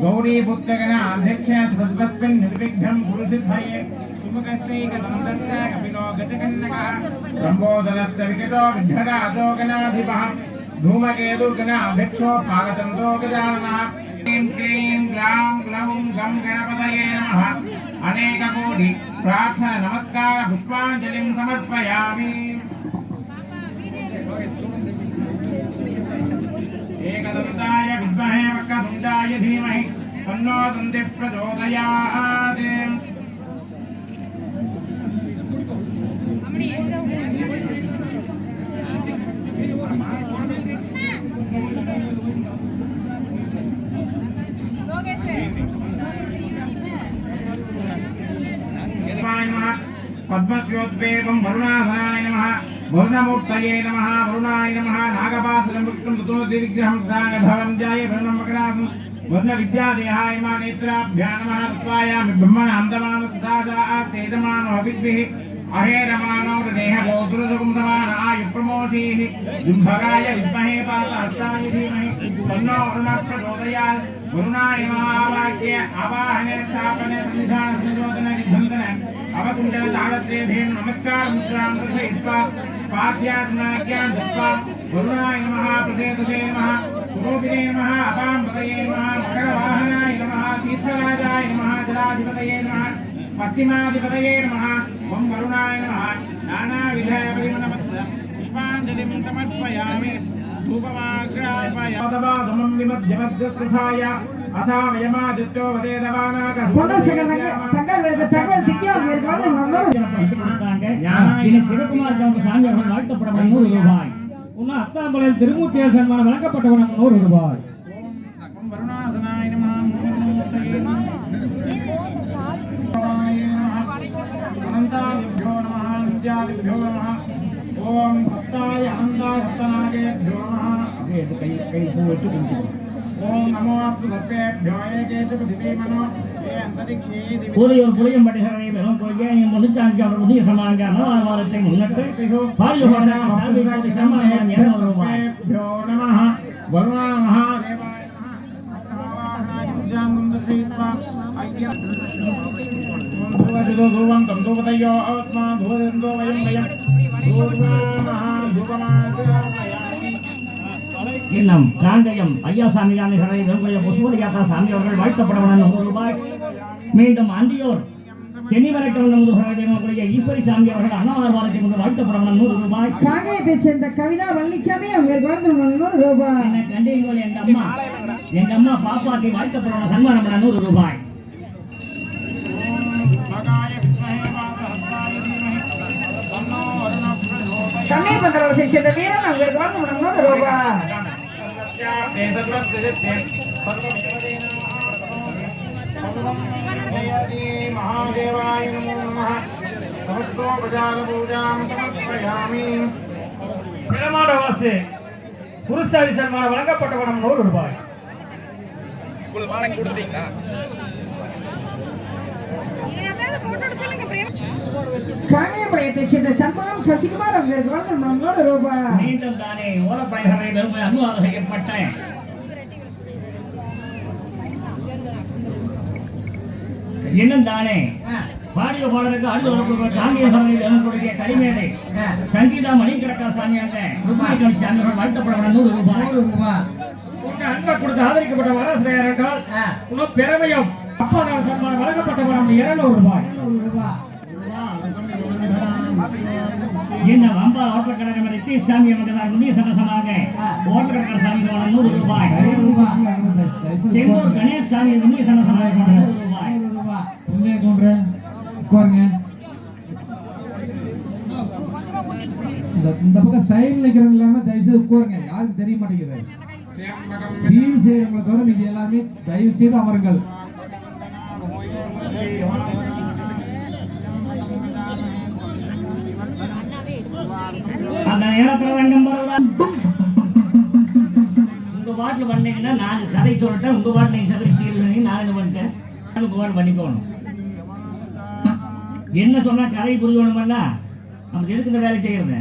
गौरी पुत्रगण अध्यक्ष सदस्मिन् निर्विघ्नं गुरुसिद्धये सुमुखस्यैकदन्तस्य कपिलो गजकन्नकः ब्रह्मोदरस्य विकटो विघ्नराजो गणाधिपः धूमकेतुर्गण अध्यक्षो भागचन्द्रो गजाननः क्लीं क्लीं ग्लां ग्लौं गं गणपतये नमः अनेककोटि प्रार्थना नमस्कार पुष्पाञ्जलिं समर्पयामि। एकदन्ताय विद्महे वक्रतुण्डाय धीमहि तन्नो दन्तिः प्रचोदयात्। पद्मस्योद्वेगं वरुणाधनाय नमः वरुणमूर्तये नमः वरुणाय नमः नागपासनं वृक्षं ततोदिविग्रहं साङ्गधवं जाये वरुणं मकरासं वरुणविद्यादेहाय नमः नेत्राभ्यां नमः तत्त्वायामि ब्रह्मणान्दमानो सदाचाः तेजमानो विद्भिः अहेरमानो हृदेहगोत्रुसुकुंसमान आयुप्रमोषीः जुम्भगाय विद्महे पातहस्ताय धीमहि तन्नो वरुणः प्रचोदयात्। वरुणाय नमः वाक्ये आवाहने स्थापने सन्निधान संयोजन निबन्धन अवकुण्डल तालत्रेधेन नमस्कार मुद्रां दर्शयित्वा पाठ्यात्माज्ञां दत्त्वा वरुणाय नमः प्रसेदसे नमः कुरूपिणे नमः अपाम्पतये नमः मकरवाहनाय नमः तीर्थराजाय नमः जलाधिपतये नमः पश्चिमाधिपतये नमः ओं वरुणाय नमः नानाविधपरिमलपत्र पुष्पाञ्जलिं समर्पयामि। धूपमाश्रापयामि विमध्यमध्यस्पृहाय अथा वयमादित्यो वदेदवानाक சிவகுமார் சாமி அவர்கள் வாழ்த்தப்படவன் 100 ரூபாய். உன்ன அத்தாம்பலையில் திருமூர்த்திய சன்மானம் வழங்கப்பட்டவன் 100 ரூபாய். வருணாசனாய நமः अनन्तादिभ्यो नमः नित्यादिभ्यो नमः ओम सत्ताय अनन्तासनागेभ्यो नमः ओम नमो अप्सुभ्येभ्यो एकेषु पृथिवीमनो ये अंतरिक्षे பூதையோர் புளியம் பட்டிகரை வெறும் புளிய முனிச்சாங்கி அவர் புதிய சமாங்க நவாரத்தை முன்னிட்டு பாரியோபரண சாமி கோடி சமானம் 200 ரூபாய். नमः वरुणा महादेवाय नमः अथवाहनाय जामुन्दसेत्वा ऐक्यं धूवजो धूवं तं धूपतयो आत्मा धूवदन्दो वयं वयं இன்னும் காங்கயம் ஐயாசாமி யானைகளை வெறுமைய புஷ்பலியாத்தா சாமி அவர்கள் வாழ்த்தப்படவன் 100 ரூபாய். மீண்டும் அந்தியோர் செனிவரைக்கவன் நம்முடைய ஈஸ்வரி சாமி அவர்கள் அன்னவார் வாரத்தை கொண்டு வாழ்த்தப்படவன் 100 ரூபாய். காங்கயத்தை சேர்ந்த கவிதா வள்ளிச்சாமி அவங்க குழந்தை 100 ரூபாய். என்ன கண்டீங்களோ எங்க அம்மா பாப்பாத்தி வாழ்த்தப்படவன் சன்மானம் 100 ரூபாய். கண்ணை பந்தரவசை சேர்ந்த வீரன் அவங்க குழந்தை 100 ரூபாய். महादेवाय नमो नमः समस्तोपचार पूजां समर्पयामि। பிரமாடவாசி குருசாமி சன்மானம் வழங்கப்பட்டவன் 100 ரூபாய். காங்கயத்தை சேர்ந்த சண்முகம் சசிகுமார் அவங்க குழந்தை 100 ரூபாய். மீண்டும் தானே ஓலப்படைகளை வெறுமை அனுவாதம் செய்யப்பட்ட இன்னும் தானே பாடிய பாடலுக்கு அடுத்த காங்கிய சமயம் எனக்கூடிய கலிமேதை சங்கீதா மணிக்கடக்கா சாமியாங்க ருக்மாய்கன் சாமிகள் வாழ்த்தப்படவன் 100 ரூபாய். உங்க அன்பை கொடுத்து ஆதரிக்கப்பட்ட வராசிரியர் என்றால் உங்கள் பெருமையும் அப்பாதான சன்மானம் வழங்கப்பட்டவன் 200 ரூபாய். என்ன வம்பா ஓட்டக்கடை ரித்தீஷ் சாமி அவர்கள் முன்னிய சமசமாக ஓட்டக்கடை சாமி 100 ரூபாய். செங்கூர் கணேஷ் சாமி முன்னிய சமசமாக 100 ரூபாய். இந்த பக்கம் சைடுல நிக்கிறவங்க எல்லாமே தயவு செய்து உட்காருங்க. யாருக்கு தெரிய மாட்டேங்குது. சீர் செய்யறவங்களை தவிர நீங்க எல்லாமே தயவு செய்து அமருங்கள். அந்த நேரத்தில் ரங்கம் வருவதான் உங்க பாட்டில் பண்ணீங்கன்னா நான் கதை சொல்லிட்டேன். உங்க பாட்டில் நீங்க சதவீதம் செய்யறீங்க. நான் என்ன பண்ணிட்டேன் உங்க பாட்டு பண்ணிக்கணும். என்ன சொன்னா கதை புரியணும்னா நம்ம எதுக்கு இந்த வேலை செய்யறது?